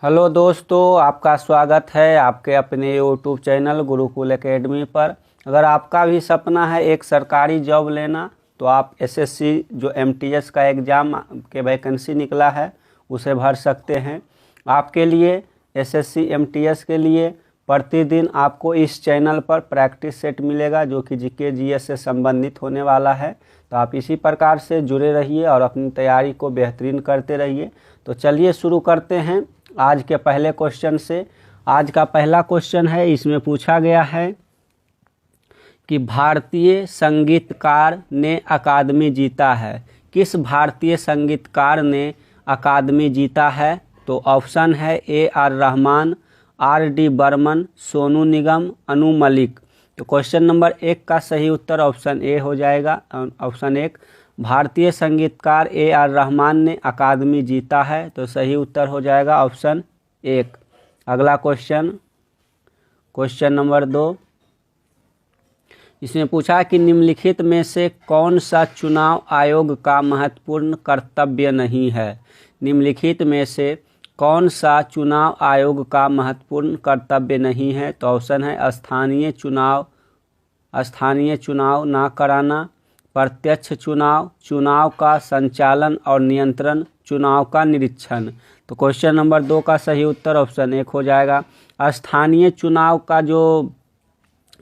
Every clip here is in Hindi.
हेलो दोस्तों, आपका स्वागत है आपके अपने यूट्यूब चैनल गुरुकुल एकेडमी पर। अगर आपका भी सपना है एक सरकारी जॉब लेना तो आप एसएससी जो एमटीएस का एग्ज़ाम के वैकेंसी निकला है उसे भर सकते हैं। आपके लिए एसएससी एमटीएस के लिए प्रतिदिन आपको इस चैनल पर प्रैक्टिस सेट मिलेगा जो कि जीके जीएस से संबंधित होने वाला है। तो आप इसी प्रकार से जुड़े रहिए और अपनी तैयारी को बेहतरीन करते रहिए। तो चलिए शुरू करते हैं आज के पहले क्वेश्चन से। आज का पहला क्वेश्चन है, इसमें पूछा गया है कि भारतीय संगीतकार ने अकादमी जीता है। किस भारतीय संगीतकार ने अकादमी जीता है? तो ऑप्शन है A R Rahman, R D Burman, Sonu Nigam, Anu Malik. तो क्वेश्चन नंबर 1 का सही उत्तर ऑप्शन ए हो जाएगा। ऑप्शन 1 भारतीय संगीतकार ए आर रहमान ने अकादमी जीता है, तो सही उत्तर हो जाएगा ऑप्शन 1। अगला क्वेश्चन, क्वेश्चन नंबर 2, इसमें पूछा कि निम्नलिखित में से कौन सा चुनाव आयोग का महत्वपूर्ण कर्तव्य नहीं है? निम्नलिखित में से कौन सा चुनाव आयोग का महत्वपूर्ण कर्तव्य नहीं है? तो ऑप्शन है स्थानीय चुनाव ना कराना, प्रत्यक्ष चुनाव, चुनाव का संचालन और नियंत्रण, चुनाव का निरीक्षण। तो क्वेश्चन नंबर 2 का सही उत्तर ऑप्शन 1 हो जाएगा। स्थानीय चुनाव का जो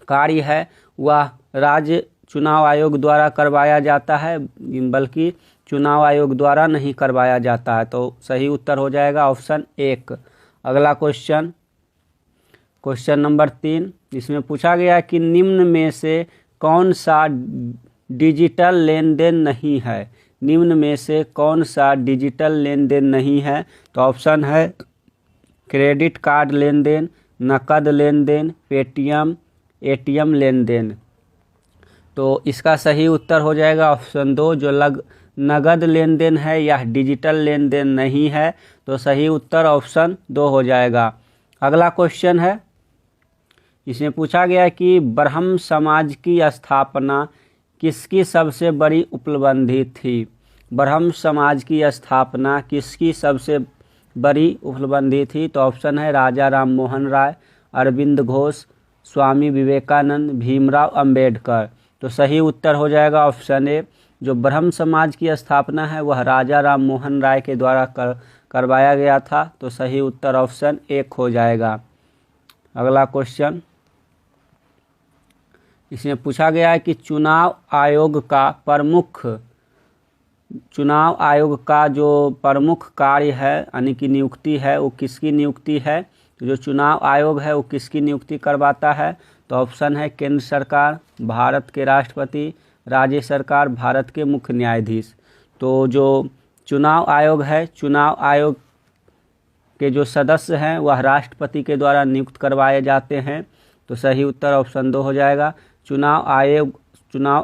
कार्य है वह राज्य चुनाव आयोग द्वारा करवाया जाता है, बल्कि चुनाव आयोग द्वारा नहीं करवाया जाता है। तो सही उत्तर हो जाएगा ऑप्शन 1। अगला क्वेश्चन, क्वेश्चन नंबर 3, इसमें पूछा गया कि निम्न में से कौन सा डिजिटल लेन देन नहीं है? निम्न में से कौन सा डिजिटल लेन देन नहीं है? तो ऑप्शन है क्रेडिट कार्ड लेन देन, नकद लेन देन, पेटीएम, एटीएम लेन देन। तो इसका सही उत्तर हो जाएगा ऑप्शन 2, जो नगद लेन देन है यह डिजिटल लेन देन नहीं है। तो सही उत्तर ऑप्शन 2 हो जाएगा। अगला क्वेश्चन है, इसमें पूछा गया कि ब्रह्म समाज की स्थापना किसकी सबसे बड़ी उपलब्धि थी? ब्रह्म समाज की स्थापना किसकी सबसे बड़ी उपलब्धि थी? तो ऑप्शन है राजा राम मोहन राय, अरविंद घोष, स्वामी विवेकानंद, भीमराव अंबेडकर। तो सही उत्तर हो जाएगा ऑप्शन ए, जो ब्रह्म समाज की स्थापना है वह राजा राम मोहन राय के द्वारा करवाया गया था। तो सही उत्तर ऑप्शन 1 हो जाएगा। अगला क्वेश्चन, इसमें पूछा गया है कि चुनाव आयोग का जो प्रमुख कार्य है यानी कि नियुक्ति है वो किसकी नियुक्ति है? तो जो चुनाव आयोग है वो किसकी नियुक्ति करवाता है? तो ऑप्शन है केंद्र सरकार, भारत के राष्ट्रपति, राज्य सरकार, भारत के मुख्य न्यायाधीश। तो जो चुनाव आयोग है, चुनाव आयोग के जो सदस्य हैं वह राष्ट्रपति के द्वारा नियुक्त करवाए जाते हैं। तो सही उत्तर ऑप्शन 2 हो जाएगा। चुनाव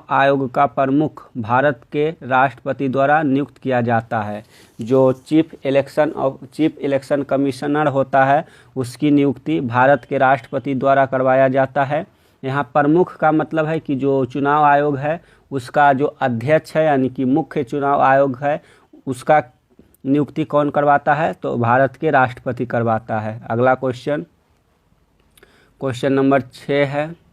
आयोग का प्रमुख भारत के राष्ट्रपति द्वारा नियुक्त किया जाता है। जो चीफ इलेक्शन कमिश्नर होता है उसकी नियुक्ति भारत के राष्ट्रपति द्वारा करवाया जाता है। यहाँ प्रमुख का मतलब है कि जो चुनाव आयोग है उसका जो अध्यक्ष है यानी कि मुख्य चुनाव आयोग है उसका नियुक्ति कौन करवाता है? तो भारत के राष्ट्रपति करवाता है। अगला क्वेश्चन, क्वेश्चन नंबर 6 है,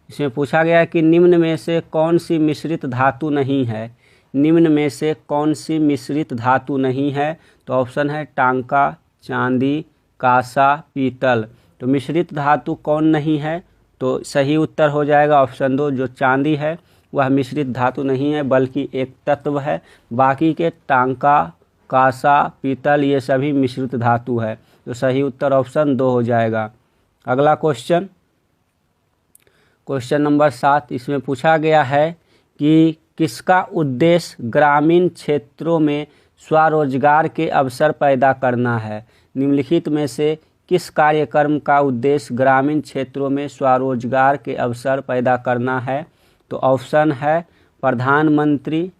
इसमें पूछा गया कि निम्न में से कौन सी मिश्रित धातु नहीं है? निम्न में से कौन सी मिश्रित धातु नहीं है? तो ऑप्शन है टांका, चांदी, कांसा, पीतल। तो मिश्रित धातु कौन नहीं है? तो सही उत्तर हो जाएगा ऑप्शन 2, जो चांदी है वह मिश्रित धातु नहीं है बल्कि एक तत्व है। बाकी के टांका, कांसा, पीतल ये सभी मिश्रित धातु है। तो सही उत्तर ऑप्शन 2 हो जाएगा। अगला क्वेश्चन, क्वेश्चन नंबर 7, इसमें पूछा गया है कि किसका उद्देश्य ग्रामीण क्षेत्रों में स्वरोजगार के अवसर पैदा करना है? निम्नलिखित में से किस कार्यक्रम का उद्देश्य ग्रामीण क्षेत्रों में स्वरोजगार के अवसर पैदा करना है? तो ऑप्शन है प्रधानमंत्री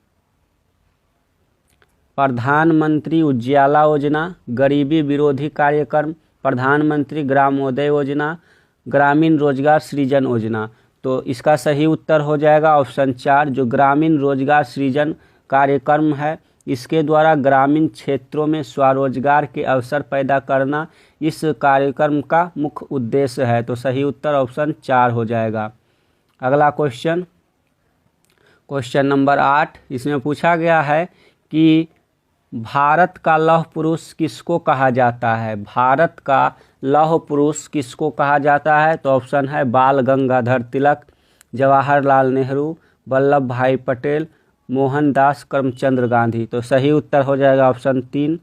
उज्ज्वला योजना, गरीबी विरोधी कार्यक्रम, प्रधानमंत्री ग्रामोदय योजना, ग्रामीण रोजगार सृजन योजना। तो इसका सही उत्तर हो जाएगा ऑप्शन 4, जो ग्रामीण रोजगार सृजन कार्यक्रम है इसके द्वारा ग्रामीण क्षेत्रों में स्वरोजगार के अवसर पैदा करना इस कार्यक्रम का मुख्य उद्देश्य है। तो सही उत्तर ऑप्शन 4 हो जाएगा। अगला क्वेश्चन नंबर 8, इसमें पूछा गया है कि भारत का लौह पुरुष किसको कहा जाता है। भारत का लौह पुरुष किसको कहा जाता है। तो ऑप्शन है बाल गंगाधर तिलक, जवाहरलाल नेहरू, वल्लभ भाई पटेल, मोहनदास करमचंद गांधी। तो सही उत्तर हो जाएगा ऑप्शन 3,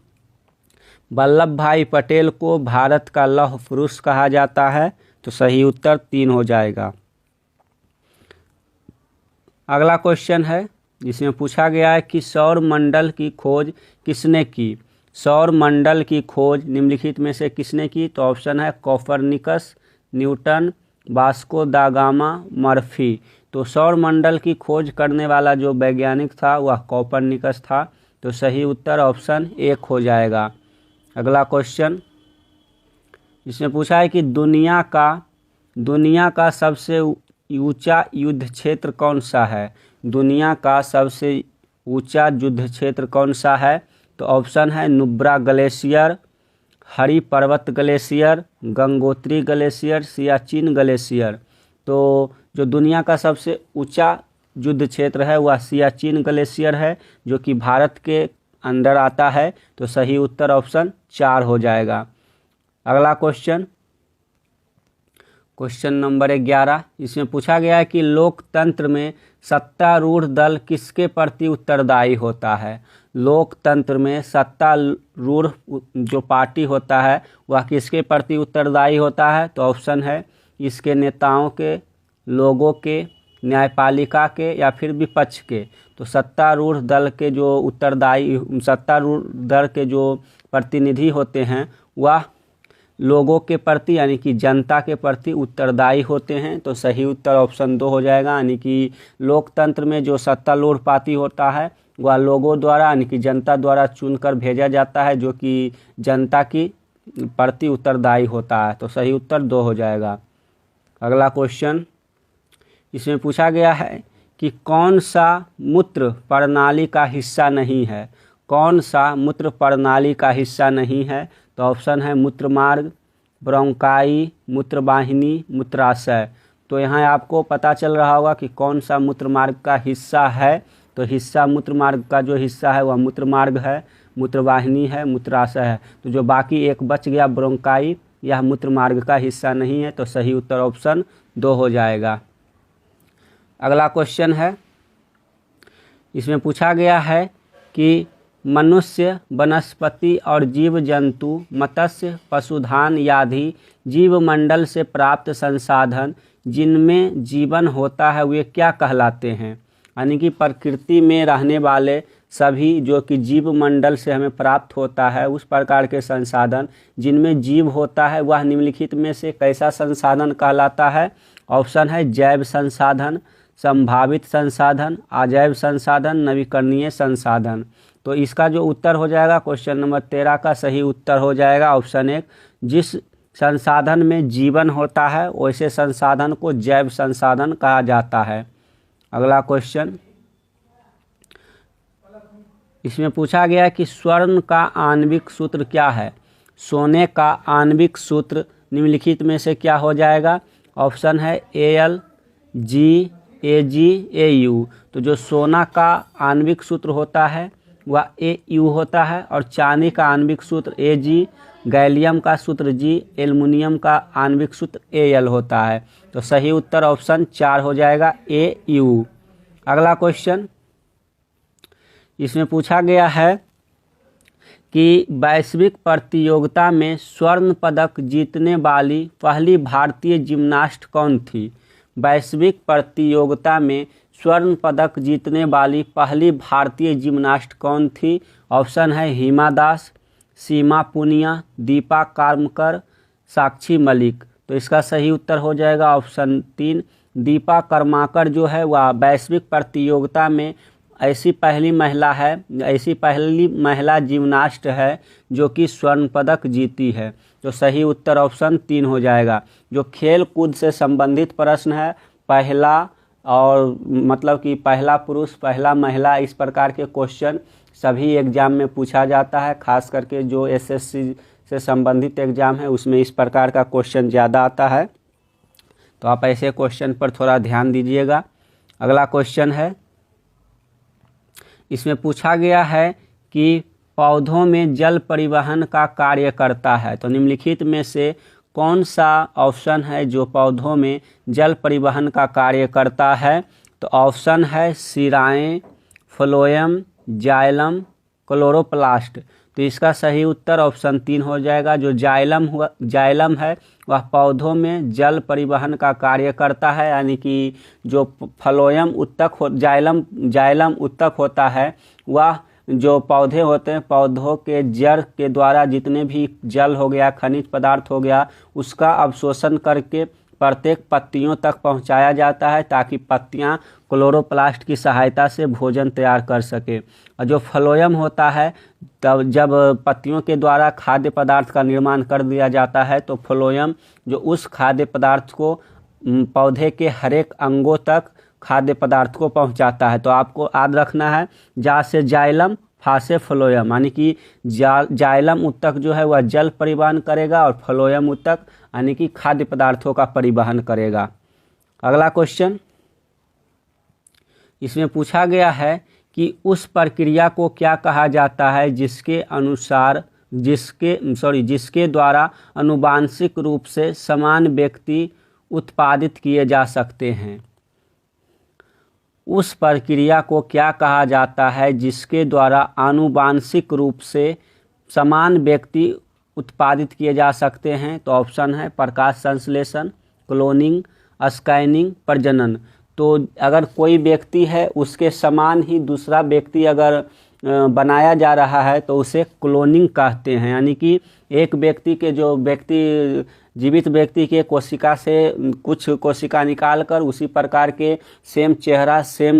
वल्लभ भाई पटेल को भारत का लौह पुरुष कहा जाता है। तो सही उत्तर 3 हो जाएगा। अगला क्वेश्चन है, जिसमें पूछा गया है कि सौर मंडल की खोज किसने की। सौर मंडल की खोज निम्नलिखित में से किसने की। तो ऑप्शन है कोपरनिकस, न्यूटन, वास्को दा गामा, मर्फी। तो सौर मंडल की खोज करने वाला जो वैज्ञानिक था वह कोपरनिकस था। तो सही उत्तर ऑप्शन 1 हो जाएगा। अगला क्वेश्चन, इसमें पूछा है कि दुनिया का सबसे ऊंचा युद्ध क्षेत्र कौन सा है। दुनिया का सबसे ऊंचा युद्ध क्षेत्र कौन सा है। तो ऑप्शन है नुब्रा ग्लेशियर, हरी पर्वत glacier, Gangotri glacier, Siachen glacier. तो जो दुनिया का सबसे ऊंचा युद्ध क्षेत्र है वह सियाचिन ग्लेशियर है, जो कि भारत के अंदर आता है। तो सही उत्तर ऑप्शन 4 हो जाएगा। अगला क्वेश्चन नंबर 11, इसमें पूछा गया है कि लोकतंत्र में सत्तारूढ़ दल किसके प्रति उत्तरदायी होता है। लोकतंत्र में सत्तारूढ़ जो पार्टी होता है वह किसके प्रति उत्तरदायी होता है। तो ऑप्शन है इसके नेताओं के, लोगों के, न्यायपालिका के या फिर विपक्ष के। तो सत्तारूढ़ दल के जो प्रतिनिधि होते हैं वह लोगों के प्रति यानी कि जनता के प्रति उत्तरदायी होते हैं। तो सही उत्तर ऑप्शन 2 हो जाएगा। यानी कि लोकतंत्र में जो सत्तारूढ़ पार्टी होता है वह लोगों द्वारा यानी कि जनता द्वारा चुनकर भेजा जाता है, जो कि जनता की प्रति उत्तरदायी होता है। तो सही उत्तर 2 हो जाएगा। अगला क्वेश्चन, इसमें पूछा गया है कि कौन सा मूत्र प्रणाली का हिस्सा नहीं है। कौन सा मूत्र प्रणाली का हिस्सा नहीं है। तो ऑप्शन है मूत्रमार्ग, ब्रोंकाई, मूत्रवाहिनी, मूत्राशय। तो यहाँ आपको पता चल रहा होगा कि कौन सा मूत्रमार्ग का हिस्सा है। तो हिस्सा मूत्रमार्ग का जो हिस्सा है वह मूत्रमार्ग है, मूत्रवाहिनी है, मूत्राशय है। तो जो बाकी एक बच गया ब्रोंकाई, यह मूत्रमार्ग का हिस्सा नहीं है। तो सही उत्तर ऑप्शन 2 हो जाएगा। अगला क्वेश्चन है, इसमें पूछा गया है कि मनुष्य, वनस्पति और जीव जंतु, मत्स्य, पशुधन आदि जीवमंडल से प्राप्त संसाधन जिनमें जीवन होता है वे क्या कहलाते हैं। यानी कि प्रकृति में रहने वाले सभी जो कि जीवमंडल से हमें प्राप्त होता है उस प्रकार के संसाधन जिनमें जीव होता है वह निम्नलिखित में से कैसा संसाधन कहलाता है। ऑप्शन है जैव संसाधन, संभावित संसाधन, अजैव संसाधन, नवीकरणीय संसाधन। तो इसका जो उत्तर हो जाएगा क्वेश्चन नंबर 13 का सही उत्तर हो जाएगा ऑप्शन 1। जिस संसाधन में जीवन होता है वैसे संसाधन को जैव संसाधन कहा जाता है। अगला क्वेश्चन, इसमें पूछा गया है कि स्वर्ण का आणविक सूत्र क्या है। सोने का आणविक सूत्र निम्नलिखित में से क्या हो जाएगा। ऑप्शन है Al, G, Ag, Au। तो जो सोना का आणविक सूत्र होता है वह Au होता है और चांदी का आणविक सूत्र Ag, गैलियम का सूत्र G, एल्युमिनियम का आणविक सूत्र Al होता है। तो सही उत्तर ऑप्शन 4 हो जाएगा Au। अगला क्वेश्चन, इसमें पूछा गया है कि वैश्विक प्रतियोगिता में स्वर्ण पदक जीतने वाली पहली भारतीय जिम्नास्ट कौन थी। वैश्विक प्रतियोगिता में स्वर्ण पदक जीतने वाली पहली भारतीय जिम्नास्ट कौन थी। ऑप्शन है हिमा दास, सीमा पुनिया, दीपा कर्मकर, साक्षी मलिक। तो इसका सही उत्तर हो जाएगा ऑप्शन 3। दीपा कर्माकर जो है वह वैश्विक प्रतियोगिता में ऐसी पहली महिला जिम्नास्ट है जो कि स्वर्ण पदक जीती है। तो सही उत्तर ऑप्शन 3 हो जाएगा। जो खेल कूद से संबंधित प्रश्न है, पहला और मतलब कि पहला पुरुष पहला महिला इस प्रकार के क्वेश्चन सभी एग्ज़ाम में पूछा जाता है, खास करके जो एसएससी से संबंधित एग्ज़ाम है उसमें इस प्रकार का क्वेश्चन ज़्यादा आता है। तो आप ऐसे क्वेश्चन पर थोड़ा ध्यान दीजिएगा। अगला क्वेश्चन है, इसमें पूछा गया है कि पौधों में जल परिवहन का कार्य करता है। तो निम्नलिखित में से कौन सा ऑप्शन है जो पौधों में जल परिवहन का कार्य करता है? तो ऑप्शन है सिराएं, फ्लोएम, जाइलम, क्लोरोप्लास्ट। तो इसका सही उत्तर ऑप्शन 3 हो जाएगा। जो जाइलम है वह पौधों में जल परिवहन का कार्य करता है, यानी कि जो फ्लोएम उत्तक हो जाइलम उत्तक होता है, वह जो पौधे होते हैं पौधों के जड़ के द्वारा जितने भी जल हो गया, खनिज पदार्थ हो गया, उसका अवशोषण करके प्रत्येक पत्तियों तक पहुंचाया जाता है ताकि पत्तियां क्लोरोप्लास्ट की सहायता से भोजन तैयार कर सके। और जो फ्लोएम होता है, तब जब पत्तियों के द्वारा खाद्य पदार्थ का निर्माण कर दिया जाता है तो फ्लोएम जो उस खाद्य पदार्थ को पौधे के हर एक अंगों तक खाद्य पदार्थ को पहुंचाता है। तो आपको याद रखना है, जा से जाइलम, फा से फ्लोएम, यानी कि जाइलम उत्तक जो है वह जल परिवहन करेगा और फ्लोएम उत्तक यानी कि खाद्य पदार्थों का परिवहन करेगा। अगला क्वेश्चन, इसमें पूछा गया है कि उस प्रक्रिया को क्या कहा जाता है जिसके द्वारा आनुवांशिक रूप से समान व्यक्ति उत्पादित किए जा सकते हैं। उस प्रक्रिया को क्या कहा जाता है जिसके द्वारा आनुवांशिक रूप से समान व्यक्ति उत्पादित किए जा सकते हैं? तो ऑप्शन है प्रकाश संश्लेषण, क्लोनिंग, स्कैनिंग, प्रजनन। तो अगर कोई व्यक्ति है उसके समान ही दूसरा व्यक्ति अगर बनाया जा रहा है तो उसे क्लोनिंग कहते हैं, यानी कि एक व्यक्ति के जीवित व्यक्ति के कोशिका से कुछ कोशिका निकाल कर उसी प्रकार के सेम चेहरा, सेम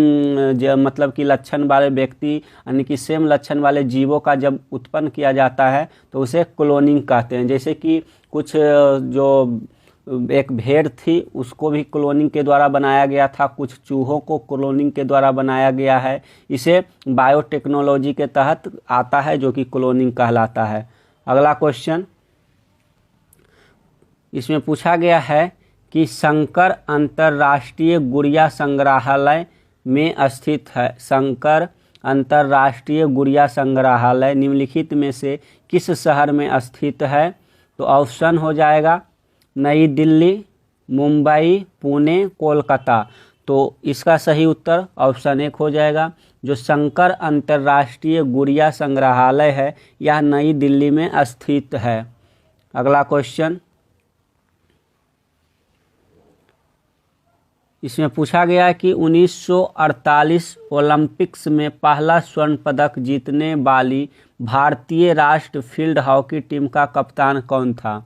मतलब कि लक्षण वाले व्यक्ति यानी कि सेम लक्षण वाले जीवों का जब उत्पन्न किया जाता है तो उसे क्लोनिंग कहते हैं। जैसे कि कुछ जो एक भेड़ थी उसको भी क्लोनिंग के द्वारा बनाया गया था, कुछ चूहों को क्लोनिंग के द्वारा बनाया गया है। इसे बायोटेक्नोलॉजी के तहत आता है जो कि क्लोनिंग कहलाता है। अगला क्वेश्चन, इसमें पूछा गया है कि शंकर अंतर्राष्ट्रीय गुड़िया संग्रहालय में स्थित है। शंकर अंतर्राष्ट्रीय गुड़िया संग्रहालय निम्नलिखित में से किस शहर में स्थित है? तो ऑप्शन हो जाएगा नई दिल्ली, मुंबई, पुणे, कोलकाता। तो इसका सही उत्तर ऑप्शन 1 हो जाएगा। जो शंकर अंतर्राष्ट्रीय गुड़िया संग्रहालय है यह नई दिल्ली में स्थित है। अगला क्वेश्चन, इसमें पूछा गया है कि 1948 ओलंपिक्स में पहला स्वर्ण पदक जीतने वाली भारतीय राष्ट्रीय फील्ड हॉकी टीम का कप्तान कौन था?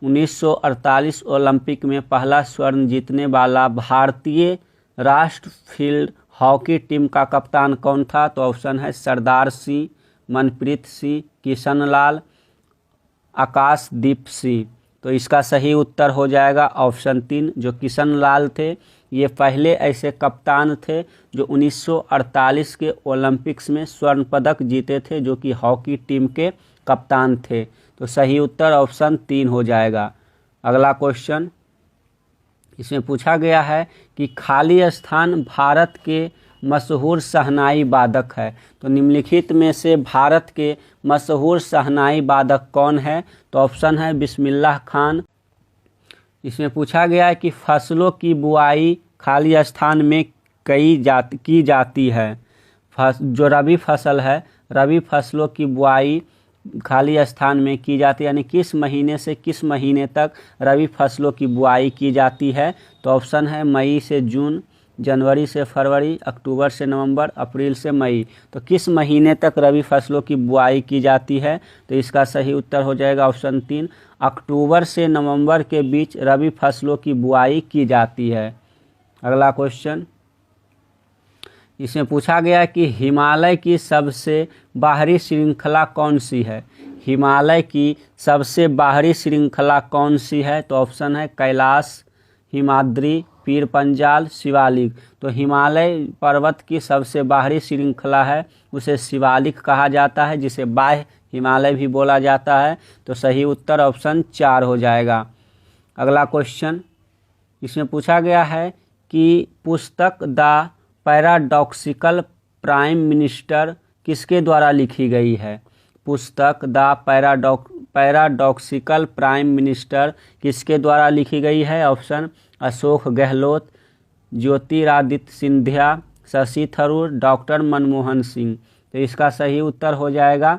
1948 ओलंपिक में पहला स्वर्ण जीतने वाला भारतीय राष्ट्रीय फील्ड हॉकी टीम का कप्तान कौन था? तो ऑप्शन है सरदार सिंह, मनप्रीत सिंह, किशनलाल, आकाशदीप सिंह। तो इसका सही उत्तर हो जाएगा ऑप्शन 3। जो किशनलाल थे ये पहले ऐसे कप्तान थे जो 1948 के ओलंपिक्स में स्वर्ण पदक जीते थे, जो कि हॉकी टीम के कप्तान थे। तो सही उत्तर ऑप्शन 3 हो जाएगा। अगला क्वेश्चन, इसमें पूछा गया है कि खाली स्थान भारत के मशहूर शहनाई वादक है। तो निम्नलिखित में से भारत के मशहूर शहनाई वादक कौन है? तो ऑप्शन है बिस्मिल्लाह खान। इसमें पूछा गया है कि फसलों की बुआई खाली स्थान में की जाती है। जो रबी फसल है, रबी फसलों की बुआई खाली स्थान में की जाती है, यानी किस महीने से किस महीने तक रबी फसलों की बुआई की जाती है? तो ऑप्शन है मई से जून, जनवरी से फरवरी, अक्टूबर से नवंबर, अप्रैल से मई। तो किस महीने तक रबी फसलों की बुआई की जाती है? तो इसका सही उत्तर हो जाएगा ऑप्शन 3, अक्टूबर से नवंबर के बीच रबी फसलों की बुआई की जाती है। अगला क्वेश्चन, इसमें पूछा गया कि हिमालय की सबसे बाहरी श्रृंखला कौन सी है? हिमालय की सबसे बाहरी श्रृंखला कौन सी है? तो ऑप्शन है कैलाश, हिमाद्री, पीर पंजाल, शिवालिक। तो हिमालय पर्वत की सबसे बाहरी श्रृंखला है उसे शिवालिक कहा जाता है, जिसे बाह्य हिमालय भी बोला जाता है। तो सही उत्तर ऑप्शन 4 हो जाएगा। अगला क्वेश्चन, इसमें पूछा गया है कि पुस्तक द पैराडॉक्सिकल प्राइम मिनिस्टर किसके द्वारा लिखी गई है। पुस्तक द पैराडॉक्सिकल प्राइम मिनिस्टर किसके द्वारा लिखी गई है। Option Ashok Gehlot, Jyotiraditya Scindia, Shashi Tharoor, doctor Manmohan Singh. तो इसका सही उत्तर हो जाएगा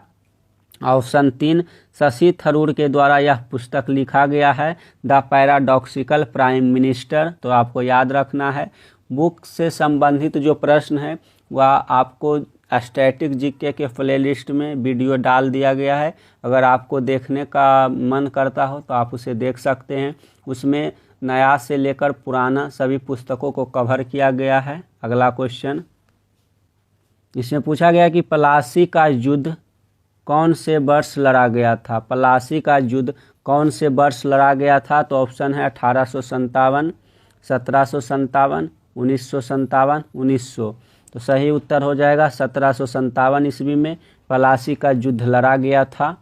ऑप्शन 3, शशि थरूर के द्वारा यह पुस्तक लिखा गया है, द पैराडॉक्सिकल प्राइम मिनिस्टर। तो आपको याद रखना है, बुक से संबंधित जो प्रश्न है वह आपको स्टैटिक जीके के प्लेलिस्ट में वीडियो डाल दिया गया है। अगर आपको देखने का मन करता हो तो आप उसे देख सकते हैं। उसमें नया से लेकर पुराना सभी पुस्तकों को कवर किया गया है। अगला क्वेश्चन, इसमें पूछा गया कि प्लासी का युद्ध कौन से वर्ष लड़ा गया था। प्लासी का युद्ध कौन से वर्ष लड़ा गया था। तो ऑप्शन है 1857, 1757, 1957, 1900। तो सही उत्तर हो जाएगा 1757 ईस्वी में प्लासी का युद्ध लड़ा गया था।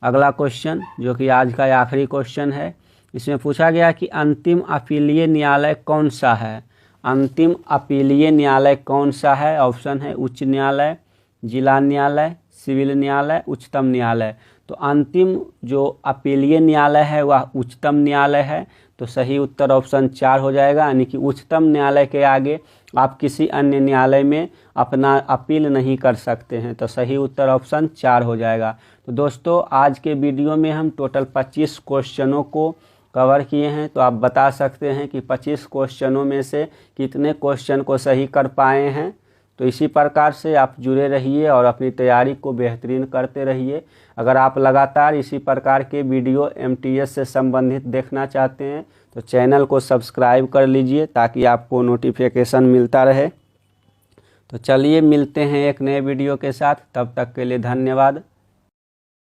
अगला क्वेश्चन, जो कि आज का आखिरी क्वेश्चन है, इसमें पूछा गया कि अंतिम अपीलीय न्यायालय कौन सा है। अंतिम अपीलीय न्यायालय कौन सा है। ऑप्शन है उच्च न्यायालय, जिला न्यायालय, सिविल न्यायालय, उच्चतम न्यायालय। तो अंतिम जो अपीलीय न्यायालय है वह उच्चतम न्यायालय है। तो सही उत्तर ऑप्शन 4 हो जाएगा, यानी कि उच्चतम न्यायालय के आगे आप किसी अन्य न्यायालय में अपना अपील नहीं कर सकते हैं। तो सही उत्तर ऑप्शन 4 हो जाएगा। तो दोस्तों, आज के वीडियो में हम टोटल 25 क्वेश्चनों को कवर किए हैं। तो आप बता सकते हैं कि 25 क्वेश्चनों में से कितने क्वेश्चन को सही कर पाए हैं। तो इसी प्रकार से आप जुड़े रहिए और अपनी तैयारी को बेहतरीन करते रहिए। अगर आप लगातार इसी प्रकार के वीडियो एमटीएस से संबंधित देखना चाहते हैं तो चैनल को सब्सक्राइब कर लीजिए ताकि आपको नोटिफिकेशन मिलता रहे। तो चलिए मिलते हैं एक नए वीडियो के साथ, तब तक के लिए धन्यवाद।